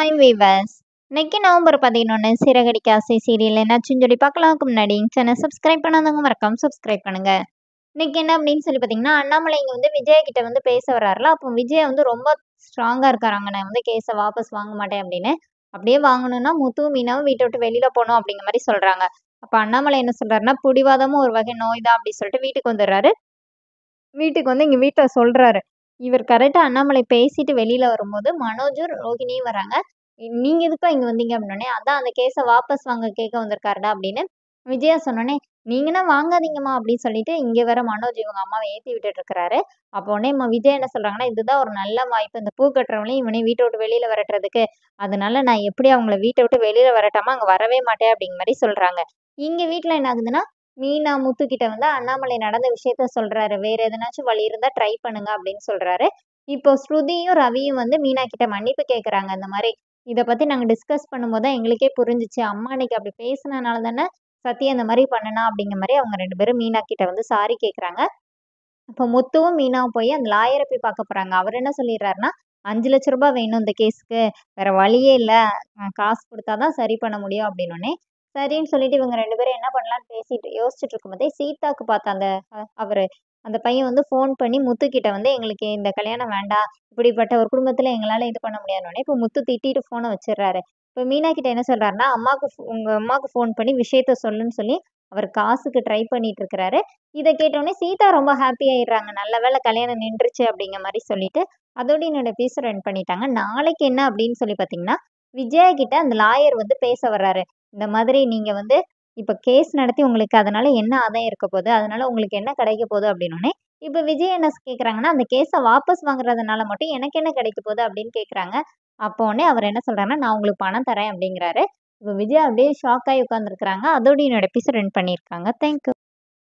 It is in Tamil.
Hi viewers. இன்னைக்கு நவம்பர் 11 சிறகடிக்க ஆசை சீரியல் என்னாச்சுன்னு சொல்லி பார்க்கலாம்க்கு முன்னாடி சேனல் சப்ஸ்கிரைப் பண்ணாதவங்க மறக்காம சப்ஸ்கிரைப் பண்ணுங்க. இன்னைக்கு என்ன அப்படின்னு சொல்லி பார்த்தீங்கன்னா, அண்ணாமலை இங்க வந்து விஜய் கிட்ட வந்து பேச வர்றாருல. அப்போ விஜய் வந்து ரொம்ப ஸ்ட்ராங்கா இருக்காராங்க. நான் வந்து கேஸ வாபஸ் வாங்க மாட்டேன் அப்படின்னு. அப்படியே வாங்கணும்னா முத்துவும் மீனாவும் வீட்டை விட்டு வெளியில போகணும் அப்படிங்கிற மாதிரி சொல்றாங்க. அப்ப அண்ணாமலை என்ன சொல்றாருன்னா, புடிவாதமும் ஒரு வகை நோய் தான் அப்படின்னு சொல்லிட்டு வீட்டுக்கு வந்துடுறாரு. வீட்டுக்கு வந்து எங்க வீட்ல சொல்றாரு. இவர் கரெக்ட்டா அண்ணாமலை பேசிட்டு வெளியில வரும்போது, மனோஜும், ரோகிணியும் வராங்க. "நீங்க எதுக்குப்பா இங்க வந்தீங்க?" அப்படின்னோனே, "அதான் அந்த கேஸ வாபஸ் வாங்க கேட்க வந்திருக்காருடா" அப்படின்னு விஜயா சொன்னோனே, "நீங்கன்னா வாங்காதீங்கம்மா" அப்படின்னு சொல்லிட்டு இங்க வேற மனோஜ் இவங்க அம்மாவ ஏத்தி விட்டுட்டு இருக்கிறாரு. அப்போ உடனே விஜயா என்ன சொல்றாங்கன்னா, "இதுதான் ஒரு நல்ல வாய்ப்பு. இந்த பூ கட்டுறவங்களையும் இவனையும் வீட்ட விட்டு வெளியில விரட்டுறதுக்கு. அதனால நான் எப்படி அவங்கள வீட்ட விட்டு வெளியில விரட்டாம அங்க வரவே மாட்டேன்" அப்படிங்கிற மாரி சொல்றாங்க. இங்க வீட்ல என்ன ஆகுதுன்னா, மீனா முத்துக்கிட்ட வந்து அண்ணாமலை நடந்த விஷயத்த சொல்றாரு. வேற எதனாச்சும் வழி இருந்தா ட்ரை பண்ணுங்க அப்படின்னு சொல்றாரு. இப்போ ஸ்ருதியும், ரவியும் வந்து மீனா கிட்ட மன்னிப்பு கேட்கறாங்க. இந்த மாரி இத பத்தி நாங்க டிஸ்கஸ் பண்ணும்போது தான் எங்களுக்கே புரிஞ்சுச்சு. அம்மா அன்னைக்கு அப்படி பேசுனனால தானே சத்தி அந்த மாரி பண்ணுனா அப்படிங்கிற மாரி அவங்க 2 பேரும் மீனா கிட்ட வந்து சாரி கேட்கறாங்க. அப்போ முத்துவும் மீனாவும் போய் அந்த லாயர போய் பார்க்க போறாங்க. அவர் என்ன சொல்லிடுறாருன்னா, ரூ. 5,00,000 வேணும் இந்த கேஸ்க்கு. வேற வழியே இல்ல. காசு குடுத்தா தான் சரி பண்ண முடியும் அப்படின்னோனே, சரின்னு சொல்லிட்டு இவங்க 2 பேரும் என்ன பண்ணலான்னு பேசிட்டு யோசிச்சுட்டு இருக்கும்போதே, சீதாக்கு பார்த்த அந்த அவரு அந்த பையன் வந்து ஃபோன் பண்ணி முத்துக்கிட்ட வந்து, "எங்களுக்கு இந்த கல்யாணம் வேண்டாம். இப்படிப்பட்ட ஒரு குடும்பத்துல எங்களால இது பண்ண முடியாதுன்னோனே" இப்போ முத்து திட்டிட்டு ஃபோன வச்சுடுறாரு. இப்போ மீனா கிட்ட என்ன சொல்றாருன்னா, உங்க அம்மாக்கு ஃபோன் பண்ணி விஷயத்த சொல்லுன்னு சொல்லி, அவர் காசுக்கு ட்ரை பண்ணிட்டு இருக்கிறாரு. இத கேட்டோனே சீதா ரொம்ப ஹாப்பி ஆயிடுறாங்க. நல்ல வேளை கல்யாணம் நின்றுச்சு அப்படிங்கிற மாரி சொல்லிட்டு, அதோட என்னோட எபிசோட் ரன் பண்ணிட்டாங்க. நாளைக்கு என்ன அப்படின்னு சொல்லி பார்த்தீங்கன்னா, விஜயா கிட்ட அந்த லாயர் வந்து பேச வர்றாரு. இந்த மாதிரி நீங்க வந்து இப்ப கேஸ் நடத்தி உங்களுக்கு அதனால என்ன ஆதாயம் இருக்க போது? அதனால உங்களுக்கு என்ன கிடைக்க போது? அப்படின்னோனே, இப்ப விஜய் என்ன கேட்குறாங்கன்னா, அந்த கேஸ வாபஸ் வாங்குறதுனால மட்டும் எனக்கு என்ன கிடைக்க போது? அப்படின்னு கேட்குறாங்க. அப்போனே அவர் என்ன சொல்றாருன்னா, நான் உங்களுக்கு பணம் தரேன் அப்படிங்கிறாரு. இப்ப விஜய் அப்படியே ஷாக் ஆகி உட்கார்ந்துருக்காங்க. அதோட என்னோட எபிசோட் ரன் பண்ணியிருக்காங்க. Thank you.